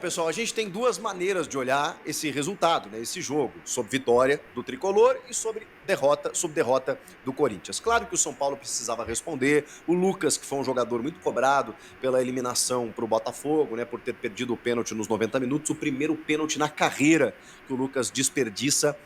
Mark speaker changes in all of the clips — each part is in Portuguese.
Speaker 1: Pessoal, a gente tem duas maneiras de olhar esse resultado, né, esse jogo, sobre vitória do Tricolor e sobre derrota do Corinthians. Claro que o São Paulo precisava responder, o Lucas, que foi um jogador muito cobrado pela eliminação para o Botafogo, né, por ter perdido o pênalti nos 90 minutos, o primeiro pênalti na carreira que o Lucas desperdiça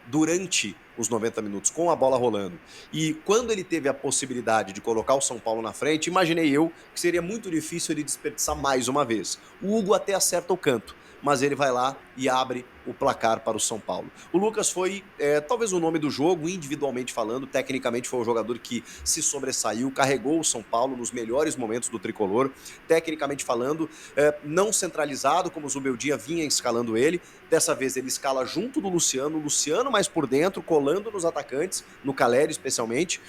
Speaker 1: durante os 90 minutos, com a bola rolando. E quando ele teve a possibilidade de colocar o São Paulo na frente, imaginei eu que seria muito difícil ele desperdiçar mais uma vez. O Hugo até acerta o canto, mas ele vai lá e abre o placar para o São Paulo. O Lucas foi talvez o nome do jogo, individualmente falando, tecnicamente foi o jogador que se sobressaiu, carregou o São Paulo nos melhores momentos do Tricolor, tecnicamente falando, não centralizado, como o Zubeldia vinha escalando ele, dessa vez ele escala junto do Luciano, o Luciano mais por dentro, colando nos atacantes, no Caleri especialmente,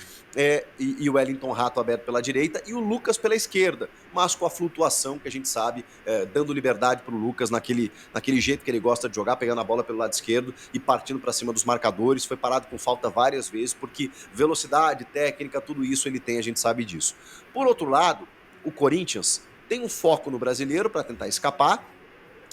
Speaker 1: e o Wellington Rato aberto pela direita, e o Lucas pela esquerda, mas com a flutuação que a gente sabe, dando liberdade para o Lucas naquele jeito que ele gosta de jogar, pegando a bola pelo lado esquerdo e partindo para cima dos marcadores. Foi parado com falta várias vezes, porque velocidade, técnica, tudo isso ele tem, a gente sabe disso. Por outro lado, o Corinthians tem um foco no brasileiro para tentar escapar,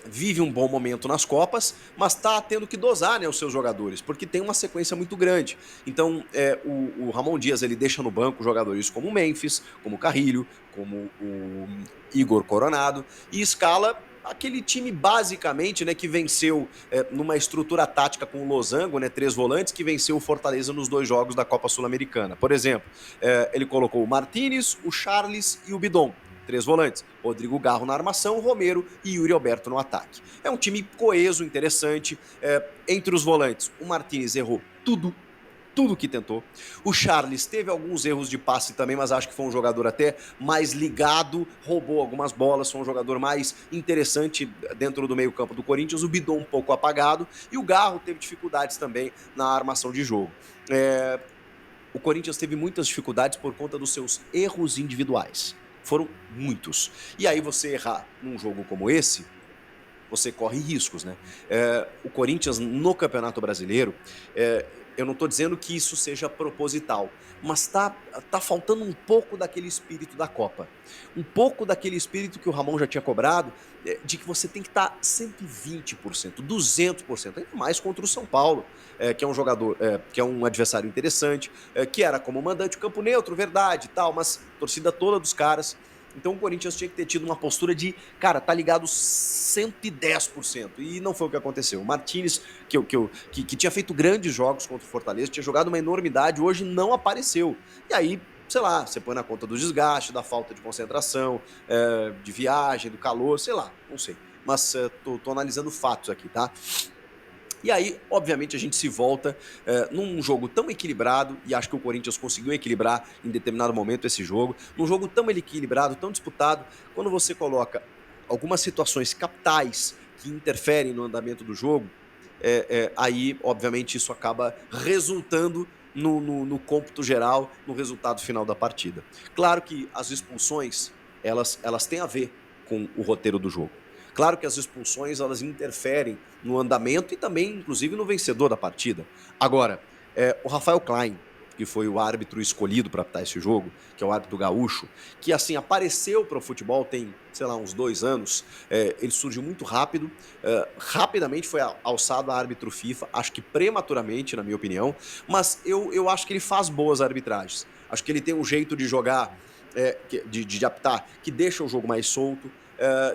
Speaker 1: vive um bom momento nas Copas, mas está tendo que dosar, né, os seus jogadores, porque tem uma sequência muito grande. Então, o Ramon Dias ele deixa no banco jogadores como o Memphis, como o Carrilho, como o Igor Coronado, e escala aquele time basicamente, né, que venceu numa estrutura tática com o Losango, né, 3 volantes, que venceu o Fortaleza nos 2 jogos da Copa Sul-Americana. Por exemplo, ele colocou o Martinez, o Charles e o Bidon. 3 volantes, Rodrigo Garro na armação, Romero e Yuri Alberto no ataque. É um time coeso, interessante. Entre os volantes, o Martinez errou tudo que tentou. O Charles teve alguns erros de passe também, mas acho que foi um jogador até mais ligado, roubou algumas bolas, foi um jogador mais interessante dentro do meio-campo do Corinthians. O Bidon um pouco apagado e o Garro teve dificuldades também na armação de jogo. O Corinthians teve muitas dificuldades por conta dos seus erros individuais. Foram muitos. E aí você errar num jogo como esse, você corre riscos, né? O Corinthians no Campeonato Brasileiro, eu não estou dizendo que isso seja proposital, mas tá faltando um pouco daquele espírito da Copa. Um pouco daquele espírito que o Ramon já tinha cobrado, de que você tem que estar 120%, 200%, ainda mais contra o São Paulo, que é um jogador, que é um adversário interessante, que era como mandante, campo neutro, verdade e tal, mas torcida toda dos caras. Então o Corinthians tinha que ter tido uma postura de, cara, tá ligado 110%. E não foi o que aconteceu. O Martinez, que tinha feito grandes jogos contra o Fortaleza, tinha jogado uma enormidade, hoje não apareceu. E aí, sei lá, você põe na conta do desgaste, da falta de concentração, de viagem, do calor, sei lá, não sei. Mas tô analisando fatos aqui, tá? E aí, obviamente, a gente se volta num jogo tão equilibrado, e acho que o Corinthians conseguiu equilibrar em determinado momento esse jogo, num jogo tão equilibrado, tão disputado, quando você coloca algumas situações capitais que interferem no andamento do jogo, aí, obviamente, isso acaba resultando no cômputo geral, no resultado final da partida. Claro que as expulsões, elas têm a ver com o roteiro do jogo. Claro que as expulsões elas interferem no andamento e também, inclusive, no vencedor da partida. Agora, o Rafael Klein, que foi o árbitro escolhido para apitar esse jogo, que é o árbitro gaúcho, que assim apareceu para o futebol tem, sei lá, uns 2 anos, ele surgiu muito rápido, rapidamente foi alçado a árbitro FIFA, acho que prematuramente, na minha opinião, mas eu acho que ele faz boas arbitragens. Acho que ele tem um jeito de jogar, de apitar, que deixa o jogo mais solto,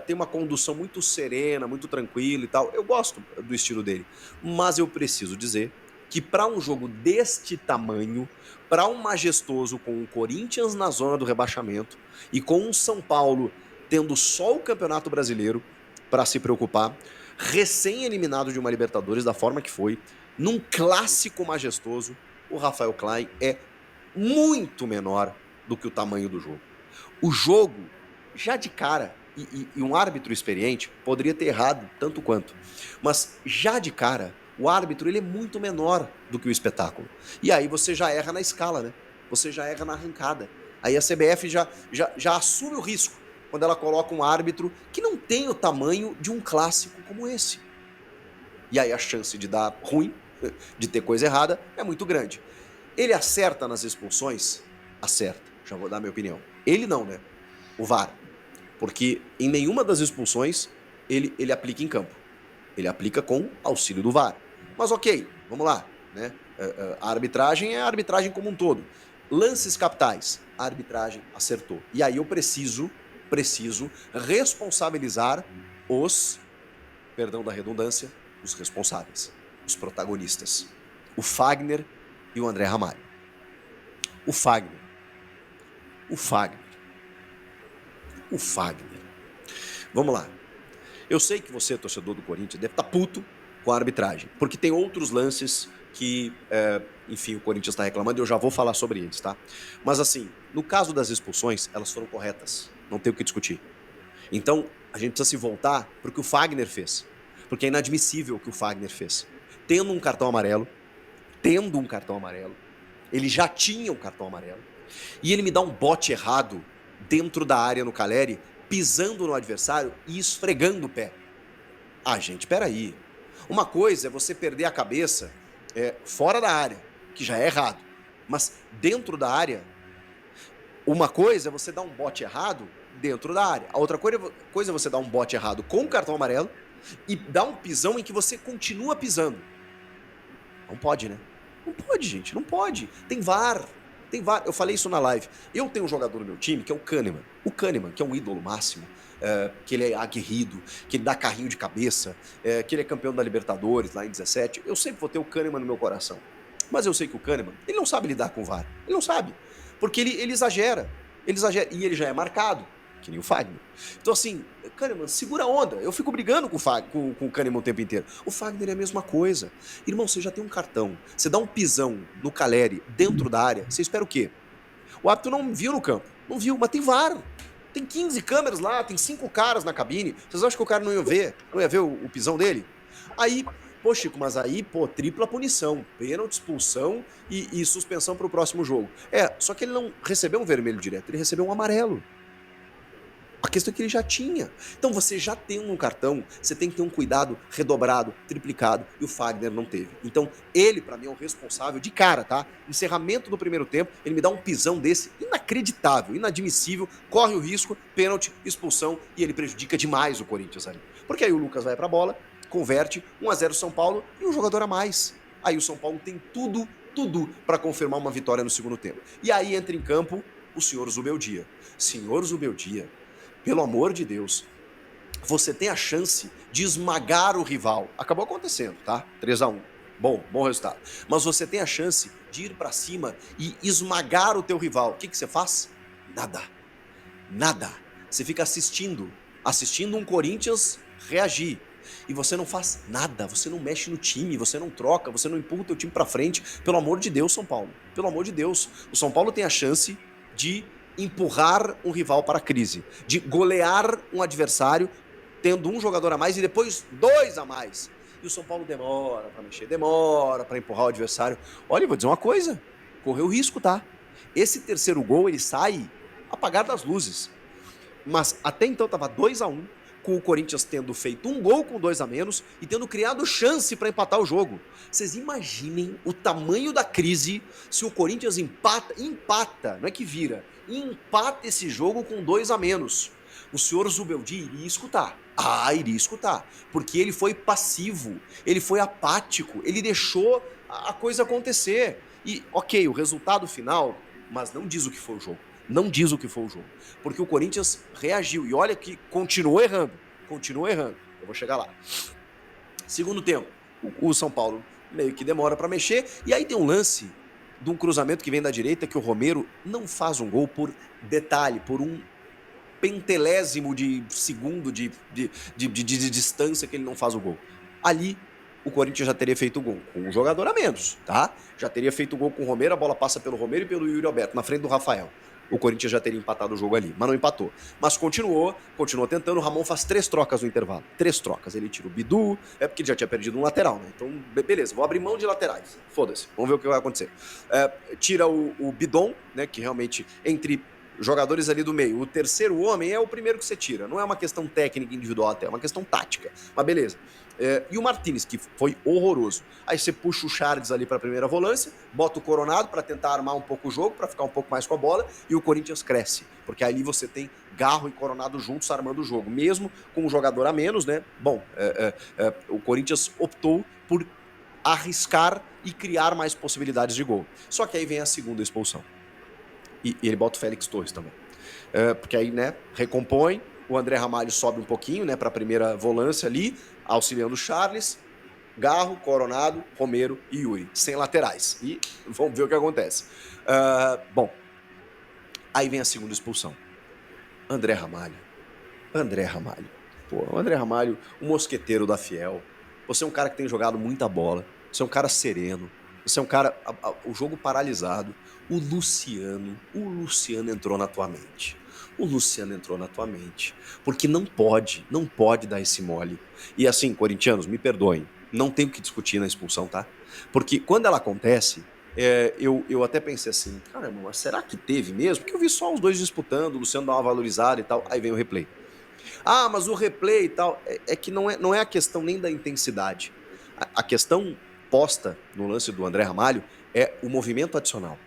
Speaker 1: tem uma condução muito serena, muito tranquila e tal. Eu gosto do estilo dele, mas eu preciso dizer que para um jogo deste tamanho, para um majestoso com o Corinthians na zona do rebaixamento e com um São Paulo tendo só o Campeonato Brasileiro para se preocupar, recém-eliminado de uma Libertadores da forma que foi, num clássico majestoso, o Rafael Klein é muito menor do que o tamanho do jogo. O jogo, já de cara, e um árbitro experiente poderia ter errado tanto quanto, mas já de cara, o árbitro ele é muito menor do que o espetáculo. E aí você já erra na escala, né? Você já erra na arrancada. Aí a CBF já assume o risco quando ela coloca um árbitro que não tem o tamanho de um clássico como esse. E aí a chance de dar ruim, de ter coisa errada, é muito grande. Ele acerta nas expulsões? Acerta. Já vou dar minha opinião. Ele não, né? O VAR. Porque em nenhuma das expulsões ele aplica em campo. Ele aplica com auxílio do VAR. Mas ok, vamos lá, né? A arbitragem é a arbitragem como um todo. Lances capitais, a arbitragem acertou. E aí eu preciso responsabilizar os, perdão da redundância, os responsáveis, os protagonistas. O Fagner e o André Ramalho. O Fagner. Vamos lá. Eu sei que você, torcedor do Corinthians, deve estar puto com a arbitragem, porque tem outros lances que, enfim, o Corinthians está reclamando e eu já vou falar sobre eles, tá? Mas assim, no caso das expulsões, elas foram corretas, não tem o que discutir. Então, a gente precisa se voltar para o que o Fagner fez, porque é inadmissível o que o Fagner fez. Tendo um cartão amarelo, ele já tinha um cartão amarelo, e ele me dá um bote errado dentro da área no Calleri, pisando no adversário e esfregando o pé. Ah, gente, peraí. Uma coisa é você perder a cabeça fora da área, que já é errado. Mas dentro da área, uma coisa é você dar um bote errado dentro da área. A outra coisa é você dar um bote errado com o cartão amarelo e dar um pisão em que você continua pisando. Não pode, né? Não pode, gente, não pode. Tem VAR. Eu falei isso na live. Eu tenho um jogador no meu time que é o Kahneman. O Kahneman, que é um ídolo máximo, que ele é aguerrido, que ele dá carrinho de cabeça, que ele é campeão da Libertadores lá em 17. Eu sempre vou ter o Kahneman no meu coração. Mas eu sei que o Kahneman, ele não sabe lidar com o VAR. Ele não sabe. Porque ele exagera. E ele já é marcado, que nem o Fagner. Então assim, Kahneman, segura a onda. Eu fico brigando com o Kahneman o tempo inteiro. O Fagner é a mesma coisa. Irmão, você já tem um cartão. Você dá um pisão no Calleri dentro da área. Você espera o quê? O árbitro não viu no campo. Não viu, mas tem VAR. Tem 15 câmeras lá, tem 5 caras na cabine. Vocês acham que o cara não ia ver? Não ia ver o pisão dele? Aí, pô, Chico, mas aí, tripla punição. Pênalti, expulsão e suspensão pro próximo jogo. Só que ele não recebeu um vermelho direto, ele recebeu um amarelo. A questão é que ele já tinha. Então você já tem um cartão, você tem que ter um cuidado redobrado, triplicado, e o Fagner não teve. Então ele, pra mim, é o responsável de cara, tá? Encerramento do primeiro tempo, ele me dá um pisão desse inacreditável, inadmissível, corre o risco, pênalti, expulsão, e ele prejudica demais o Corinthians ali. Porque aí o Lucas vai pra bola, converte, 1-0 São Paulo e um jogador a mais. Aí o São Paulo tem tudo pra confirmar uma vitória no segundo tempo. E aí entra em campo o senhor Zubeldia. Senhor Zubeldia, pelo amor de Deus, você tem a chance de esmagar o rival. Acabou acontecendo, tá? 3-1. Bom resultado. Mas você tem a chance de ir pra cima e esmagar o teu rival. O que você faz? Nada. Você fica assistindo um Corinthians reagir. E você não faz nada, você não mexe no time, você não troca, você não empurra o teu time pra frente. Pelo amor de Deus, São Paulo. Pelo amor de Deus. O São Paulo tem a chance de empurrar um rival para a crise, de golear um adversário tendo um jogador a mais e depois 2 a mais. E o São Paulo demora para mexer, demora para empurrar o adversário. Olha, eu vou dizer uma coisa, correu risco, tá? Esse terceiro gol, ele sai apagado das luzes. Mas até então tava 2-1, com o Corinthians tendo feito um gol com 2 a menos e tendo criado chance para empatar o jogo. Vocês imaginem o tamanho da crise se o Corinthians empata, não é que vira, empata esse jogo com 2 a menos. O senhor Zubeldia iria escutar. Iria escutar. Porque ele foi passivo, ele foi apático, ele deixou a coisa acontecer. E, ok, o resultado final, mas não diz o que foi o jogo. Não diz o que foi o jogo. Porque o Corinthians reagiu. E olha que continuou errando. Eu vou chegar lá. Segundo tempo, o São Paulo meio que demora para mexer. E aí tem um lance de um cruzamento que vem da direita que o Romero não faz um gol por detalhe, por um pentelésimo de segundo de distância que ele não faz o gol. Ali, o Corinthians já teria feito o gol com um jogador a menos, tá? Já teria feito o gol com o Romero, a bola passa pelo Romero e pelo Yuri Alberto, na frente do Rafael. O Corinthians já teria empatado o jogo ali, mas não empatou. Mas continuou tentando, o Ramon faz 3 trocas no intervalo. 3 trocas, ele tira o Bidu, porque ele já tinha perdido um lateral, né? Então, beleza, vou abrir mão de laterais. Foda-se, vamos ver o que vai acontecer. Tira o Bidon, né, que realmente, entre jogadores ali do meio, o terceiro homem é o primeiro que você tira. Não é uma questão técnica individual até, é uma questão tática. Mas beleza. E o Martínez, que foi horroroso. Aí você puxa o Charles ali para a primeira volância, bota o Coronado para tentar armar um pouco o jogo, para ficar um pouco mais com a bola, e o Corinthians cresce. Porque ali você tem Garro e Coronado juntos armando o jogo, mesmo com um jogador a menos, né? Bom, o Corinthians optou por arriscar e criar mais possibilidades de gol. Só que aí vem a segunda expulsão. E ele bota o Félix Torres também. Porque aí, né, recompõe, o André Ramalho sobe um pouquinho, né, para a primeira volância ali, auxiliando o Charles, Garro, Coronado, Romero e Yuri, sem laterais. E vamos ver o que acontece. Bom, aí vem a segunda expulsão. André Ramalho. Pô, o André Ramalho, o mosqueteiro da Fiel. Você é um cara que tem jogado muita bola. Você é um cara sereno. Você é um cara... o jogo paralisado. O Luciano entrou na tua mente. Porque não pode dar esse mole. E assim, corintianos, me perdoem. Não tem o que discutir na expulsão, tá? Porque quando ela acontece... eu até pensei assim, caramba, mas será que teve mesmo? Porque eu vi só os dois disputando, o Luciano dá uma valorizada e tal, aí vem o replay. Ah, mas o replay e tal, é que não é a questão nem da intensidade. A questão posta no lance do André Ramalho é o movimento adicional.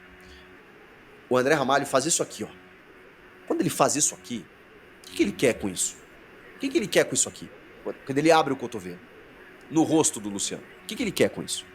Speaker 1: O André Ramalho faz isso aqui, ó. Quando ele faz isso aqui, o que ele quer com isso? O que ele quer com isso aqui? Quando ele abre o cotovelo no rosto do Luciano, o que ele quer com isso?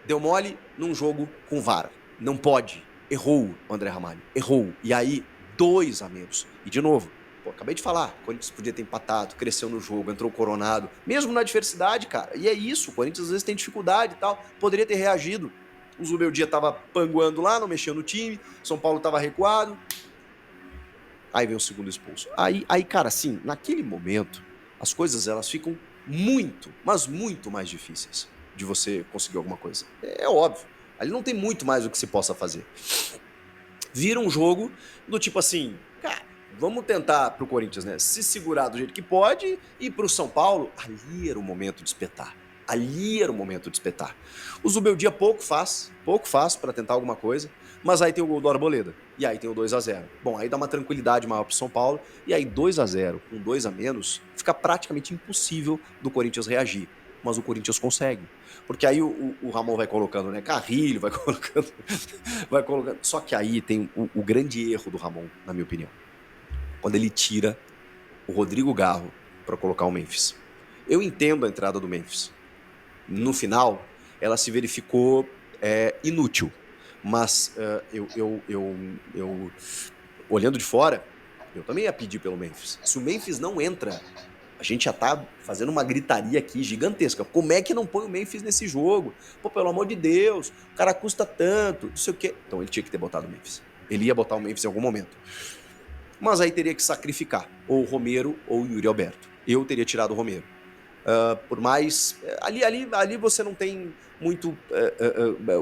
Speaker 1: Deu mole num jogo com VAR. Não pode. Errou o André Ramalho. Errou. E aí, 2 a menos. E de novo, acabei de falar, o Corinthians podia ter empatado, cresceu no jogo, entrou Coronado. Mesmo na adversidade, cara. E é isso, o Corinthians às vezes tem dificuldade e tal. Poderia ter reagido. O Zubeldia tava panguando lá, não mexendo no time. São Paulo tava recuado. Aí vem o segundo expulso. Aí, cara, assim, naquele momento, as coisas elas ficam muito, mas muito mais difíceis de você conseguir alguma coisa. É óbvio. Ali não tem muito mais o que se possa fazer. Vira um jogo do tipo assim, cara, vamos tentar pro Corinthians, né, se segurar do jeito que pode, e pro São Paulo, ali era o momento de espetar. O Zubeldia pouco faz para tentar alguma coisa, mas aí tem o gol do Arboleda, e aí tem o 2-0. Bom, aí dá uma tranquilidade maior pro São Paulo, e aí 2-0, com 2 a menos, fica praticamente impossível do Corinthians reagir. Mas o Corinthians consegue. Porque aí o Ramon vai colocando, né, Carrilho, vai colocando. Só que aí tem o grande erro do Ramon, na minha opinião. Quando ele tira o Rodrigo Garro para colocar o Memphis. Eu entendo a entrada do Memphis. No final, ela se verificou inútil. Mas eu olhando de fora, eu também ia pedir pelo Memphis. Se o Memphis não entra, a gente já tá fazendo uma gritaria aqui gigantesca. Como é que não põe o Memphis nesse jogo? Pô, pelo amor de Deus, o cara custa tanto, não sei o quê. Então ele tinha que ter botado o Memphis. Ele ia botar o Memphis em algum momento. Mas aí teria que sacrificar ou o Romero ou o Yuri Alberto. Eu teria tirado o Romero. Por mais... Ali você não tem muito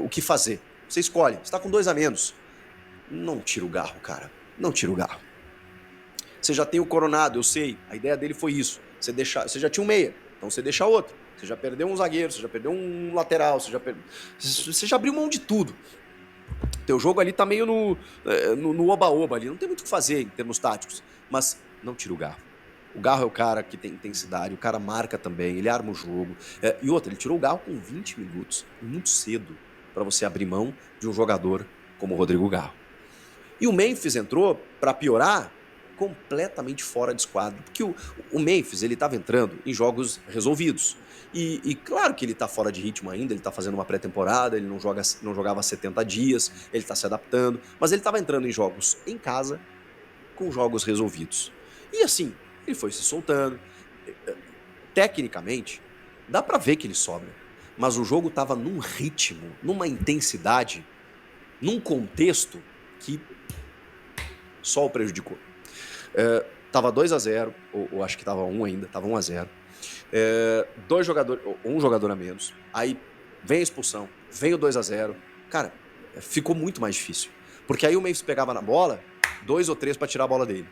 Speaker 1: o que fazer. Você escolhe. Você tá com 2 a menos. Não tira o Garro, cara. Não tira o Garro. Você já tem o Coronado, eu sei. A ideia dele foi isso. Você já tinha um meia, então você deixa outro. Você já perdeu um zagueiro, você já perdeu um lateral, você já abriu mão de tudo. Teu jogo ali tá meio no oba-oba ali. Não tem muito o que fazer em termos táticos. Mas não tira o Garro. O Garro é o cara que tem intensidade, o cara marca também, ele arma o jogo. E outra, ele tirou o Garro com 20 minutos, muito cedo, para você abrir mão de um jogador como o Rodrigo Garro. E o Memphis entrou, para piorar, completamente fora de esquadro. Porque o Memphis, ele estava entrando em jogos resolvidos. E claro que ele está fora de ritmo ainda, ele está fazendo uma pré-temporada, ele não jogava há 70 dias, ele está se adaptando, mas ele estava entrando em jogos em casa, com jogos resolvidos. E assim, ele foi se soltando. Tecnicamente, dá para ver que ele sobra. Mas o jogo estava num ritmo, numa intensidade, num contexto que só o prejudicou. Tava 2-0, ou acho que tava 1 ainda, tava 1-0. Um jogador a menos. Aí vem a expulsão, vem o 2-0. Cara, ficou muito mais difícil. Porque aí o Memphis pegava na bola, 2 ou 3 para tirar a bola dele.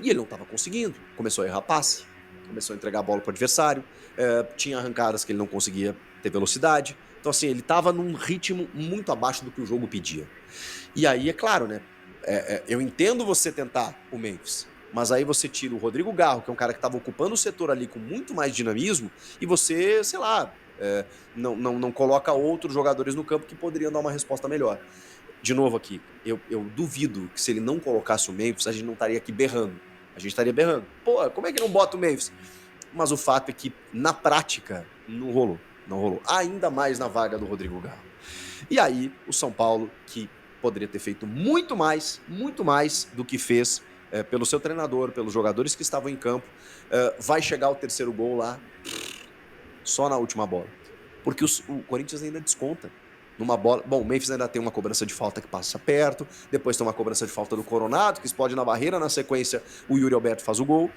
Speaker 1: E ele não tava conseguindo. Começou a errar passe, começou a entregar a bola pro adversário, tinha arrancadas que ele não conseguia ter velocidade. Então assim, ele tava num ritmo muito abaixo do que o jogo pedia. E aí, é claro, né? Eu entendo você tentar o Memphis, mas aí você tira o Rodrigo Garro, que é um cara que estava ocupando o setor ali com muito mais dinamismo, e você, sei lá, não coloca outros jogadores no campo que poderiam dar uma resposta melhor. de novo aqui, eu duvido que se ele não colocasse o Memphis, a gente não estaria aqui berrando. A gente estaria berrando. Pô, como é que não bota o Memphis? Mas o fato é que, na prática, não rolou. Não rolou. Ainda mais na vaga do Rodrigo Garro. E aí, o São Paulo, que poderia ter feito muito mais do que fez pelo seu treinador, pelos jogadores que estavam em campo, vai chegar ao terceiro gol lá, só na última bola. Porque o Corinthians ainda desconta. Numa bola. Bom, o Memphis ainda tem uma cobrança de falta que passa perto, depois tem uma cobrança de falta do Coronado, que explode na barreira, na sequência o Yuri Alberto faz o gol.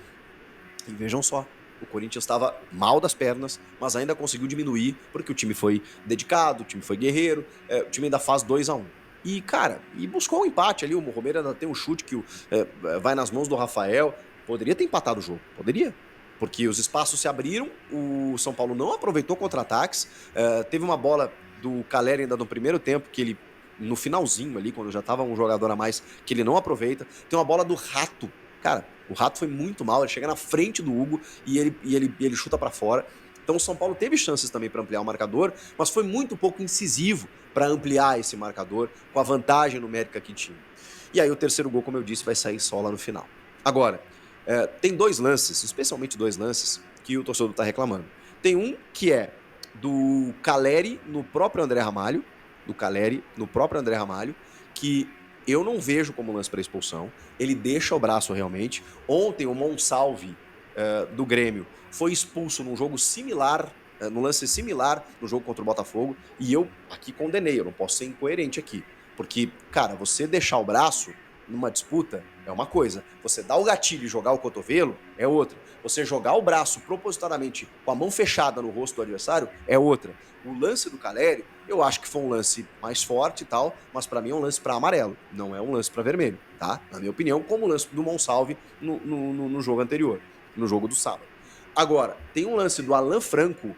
Speaker 1: E vejam só, o Corinthians estava mal das pernas, mas ainda conseguiu diminuir, porque o time foi dedicado, o time foi guerreiro, o time ainda faz 2-1. E, cara, buscou um empate ali, o Romero ainda tem um chute que vai nas mãos do Rafael. Poderia ter empatado o jogo, poderia. Porque os espaços se abriram, o São Paulo não aproveitou contra-ataques, teve uma bola do Caleri ainda no primeiro tempo, que ele, no finalzinho ali, quando já estava um jogador a mais, que ele não aproveita. Tem uma bola do Rato. Cara, o Rato foi muito mal, ele chega na frente do Hugo e ele chuta para fora. Então o São Paulo teve chances também para ampliar o marcador, mas foi muito pouco incisivo para ampliar esse marcador com a vantagem numérica que tinha. E aí o terceiro gol, como eu disse, vai sair só lá no final. Agora, tem dois lances, especialmente dois lances, que o torcedor está reclamando. Tem um que é do Caleri no próprio André Ramalho, que eu não vejo como lance para expulsão. Ele deixa o braço realmente. Ontem o Monsalve do Grêmio foi expulso num jogo similar, num lance similar no jogo contra o Botafogo, e eu aqui condenei, eu não posso ser incoerente aqui. Porque, cara, você deixar o braço numa disputa é uma coisa. Você dar o gatilho e jogar o cotovelo é outra. Você jogar o braço propositadamente com a mão fechada no rosto do adversário é outra. O lance do Caleri, eu acho que foi um lance mais forte e tal, mas para mim é um lance para amarelo, não é um lance para vermelho, tá? Na minha opinião, como o lance do Monsalve no jogo anterior, no jogo do sábado. Agora, tem um lance do Alan Franco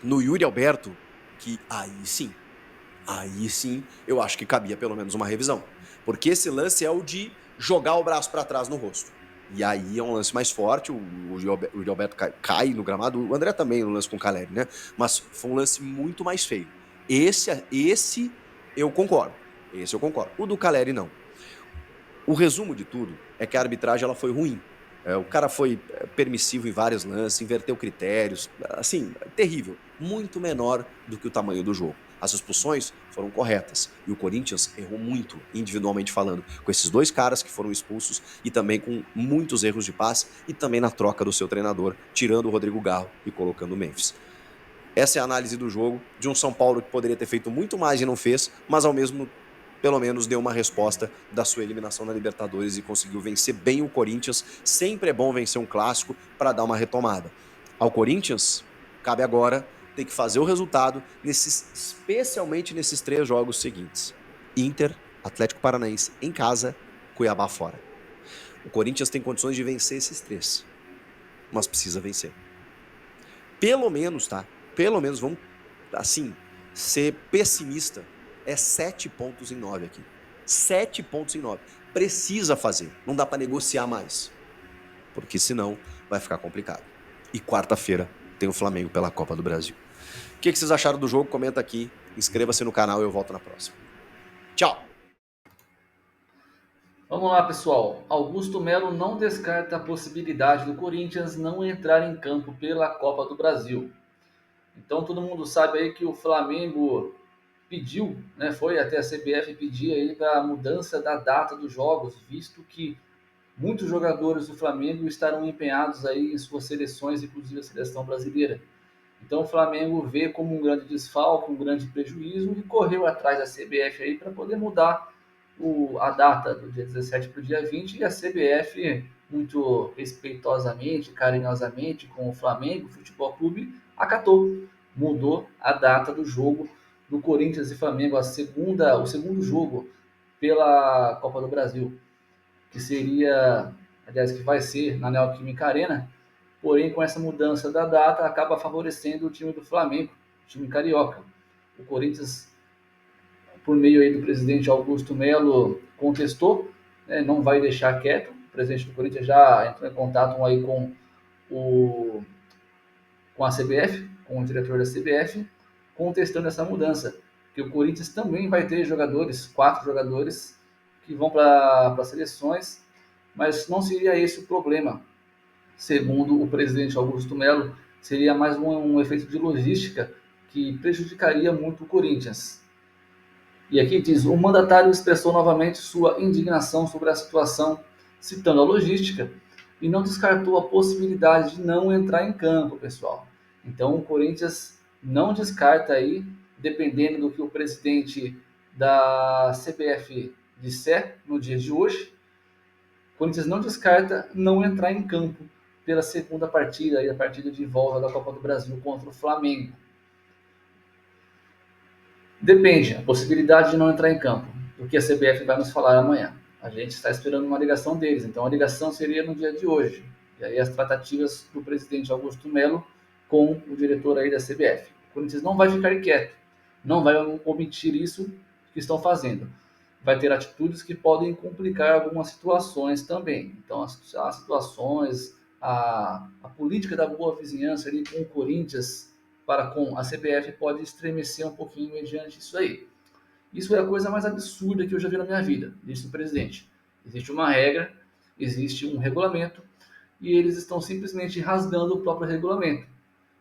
Speaker 1: no Yuri Alberto, que aí sim, eu acho que cabia pelo menos uma revisão. Porque esse lance é o de jogar o braço para trás no rosto. E aí é um lance mais forte, o Yuri Alberto cai no gramado, o André também no lance com o Caleri, né? Mas foi um lance muito mais feio. Esse eu concordo. O do Caleri não. O resumo de tudo é que a arbitragem ela foi ruim. O cara foi permissivo em vários lances, inverteu critérios, assim, terrível. Muito menor do que o tamanho do jogo. As expulsões foram corretas e o Corinthians errou muito, individualmente falando, com esses dois caras que foram expulsos e também com muitos erros de passe e também na troca do seu treinador, tirando o Rodrigo Garro e colocando o Memphis. Essa é a análise do jogo de um São Paulo que poderia ter feito muito mais e não fez, mas ao mesmo pelo menos deu uma resposta da sua eliminação na Libertadores e conseguiu vencer bem o Corinthians. Sempre é bom vencer um clássico para dar uma retomada. Ao Corinthians, cabe agora ter que fazer o resultado, especialmente nesses 3 jogos seguintes. Inter, Atlético Paranaense em casa, Cuiabá fora. O Corinthians tem condições de vencer esses 3, mas precisa vencer. Pelo menos, tá? Pelo menos, vamos, assim, ser pessimista. É 7 pontos em 9 aqui. 7 pontos em 9. Precisa fazer. Não dá para negociar mais. Porque senão vai ficar complicado. E quarta-feira tem o Flamengo pela Copa do Brasil. O que vocês acharam do jogo? Comenta aqui. Inscreva-se no canal e eu volto na próxima. Tchau!
Speaker 2: Vamos lá, pessoal. Augusto Melo não descarta a possibilidade do Corinthians não entrar em campo pela Copa do Brasil. Então todo mundo sabe aí que o Flamengo pediu, né, foi até a CBF pedir aí para a mudança da data dos jogos, visto que muitos jogadores do Flamengo estarão empenhados aí em suas seleções, inclusive a seleção brasileira. Então o Flamengo vê como um grande desfalque, um grande prejuízo e correu atrás da CBF aí para poder mudar a data do dia 17 para o dia 20 e a CBF, muito respeitosamente, carinhosamente com o Flamengo Futebol Clube, acatou, mudou a data do jogo do Corinthians e Flamengo, o segundo jogo pela Copa do Brasil, que seria, aliás, que vai ser na Neoquímica Arena, porém com essa mudança da data acaba favorecendo o time do Flamengo, o time carioca. O Corinthians, por meio aí do presidente Augusto Melo, contestou, né, não vai deixar quieto. O presidente do Corinthians já entrou em contato aí com a CBF, com o diretor da CBF, contestando essa mudança, porque o Corinthians também vai ter jogadores, 4 jogadores, que vão para as seleções, mas não seria esse o problema. Segundo o presidente Augusto Melo, seria mais um efeito de logística que prejudicaria muito o Corinthians. E aqui diz, o mandatário expressou novamente sua indignação sobre a situação, citando a logística, e não descartou a possibilidade de não entrar em campo, pessoal. Então o Corinthians não descarta aí, dependendo do que o presidente da CBF disser no dia de hoje, o Corinthians não descarta não entrar em campo pela segunda partida, aí a partida de volta da Copa do Brasil contra o Flamengo. Depende, a possibilidade de não entrar em campo, do que a CBF vai nos falar amanhã. A gente está esperando uma ligação deles, então a ligação seria no dia de hoje. E aí as tratativas do presidente Augusto Melo com o diretor aí da CBF. O Corinthians não vai ficar quieto, não vai omitir isso que estão fazendo. Vai ter atitudes que podem complicar algumas situações também. Então as situações, a política da boa vizinhança ali com o Corinthians para com a CBF pode estremecer um pouquinho mediante isso aí. Isso é a coisa mais absurda que eu já vi na minha vida, disse o presidente. Existe uma regra, existe um regulamento e eles estão simplesmente rasgando o próprio regulamento.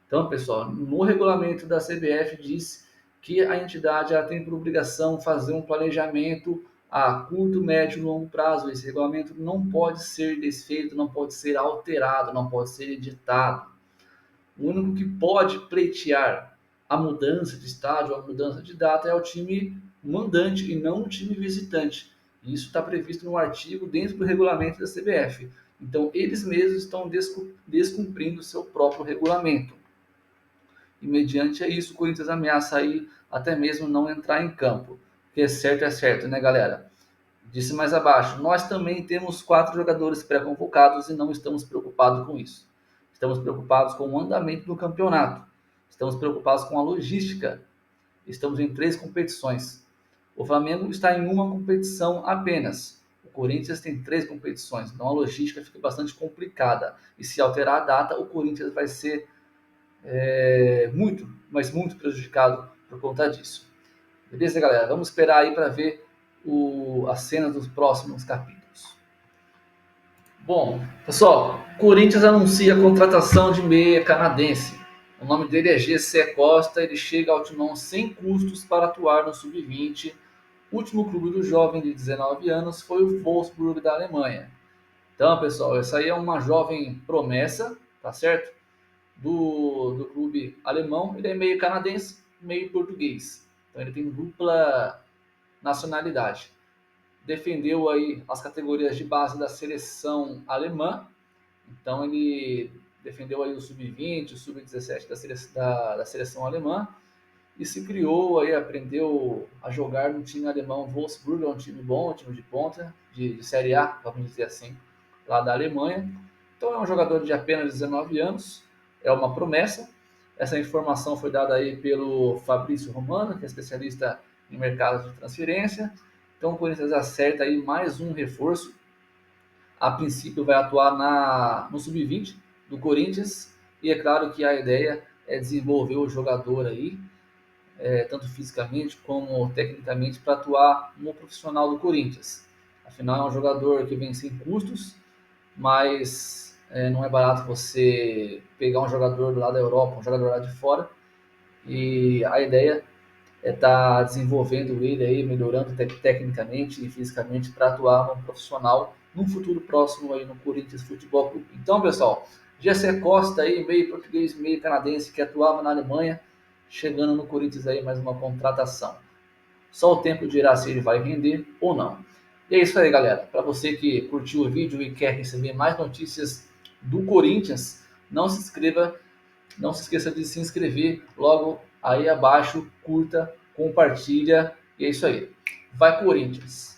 Speaker 2: Então, pessoal, no regulamento da CBF diz que a entidade ela tem por obrigação fazer um planejamento a curto, médio e longo prazo. Esse regulamento não pode ser desfeito, não pode ser alterado, não pode ser editado. O único que pode pleitear a mudança de estádio, a mudança de data é o time mandante e não o time visitante. Isso está previsto no artigo dentro do regulamento da CBF. Então, eles mesmos estão descumprindo o seu próprio regulamento. E mediante isso, o Corinthians ameaça aí até mesmo não entrar em campo. Que é certo, né, galera? Disse mais abaixo, nós também temos 4 jogadores pré-convocados e não estamos preocupados com isso. Estamos preocupados com o andamento do campeonato. Estamos preocupados com a logística. Estamos em 3 competições. O Flamengo está em uma competição apenas. O Corinthians tem 3 competições. Então a logística fica bastante complicada. E se alterar a data, o Corinthians vai ser muito, mas muito prejudicado por conta disso. Beleza, galera? Vamos esperar aí para ver as cenas dos próximos capítulos. Bom, pessoal, Corinthians anuncia a contratação de meia canadense. O nome dele é GC Costa, ele chega ao Timão sem custos para atuar no Sub-20. O último clube do jovem de 19 anos foi o Wolfsburg da Alemanha. Então, pessoal, essa aí é uma jovem promessa, tá certo? Do clube alemão. Ele é meio canadense, meio português. Então ele tem dupla nacionalidade. Defendeu aí as categorias de base da seleção alemã. Então ele defendeu aí o sub-20, o sub-17 da seleção alemã e se criou aí, aprendeu a jogar no time alemão Wolfsburg, é um time bom, um time de ponta, de Série A, vamos dizer assim, lá da Alemanha. Então é um jogador de apenas 19 anos, é uma promessa. Essa informação foi dada aí pelo Fabrício Romano, que é especialista em mercado de transferência. Então o Corinthians acerta aí mais um reforço. A princípio vai atuar no sub-20 do Corinthians e é claro que a ideia é desenvolver o jogador aí, tanto fisicamente como tecnicamente, para atuar no profissional do Corinthians. Afinal é um jogador que vem sem custos, mas não é barato você pegar um jogador lá da Europa, um jogador lá de fora, e a ideia é estar desenvolvendo ele aí, melhorando tecnicamente e fisicamente para atuar no profissional num futuro próximo aí no Corinthians Futebol Clube. Então, pessoal, Jessé Costa aí, meio português, meio canadense, que atuava na Alemanha, chegando no Corinthians aí mais uma contratação. Só o tempo dirá se ele vai render ou não. E é isso aí, galera. Para você que curtiu o vídeo e quer receber mais notícias do Corinthians, não se esqueça de se inscrever logo aí abaixo, curta, compartilha. E é isso aí. Vai Corinthians!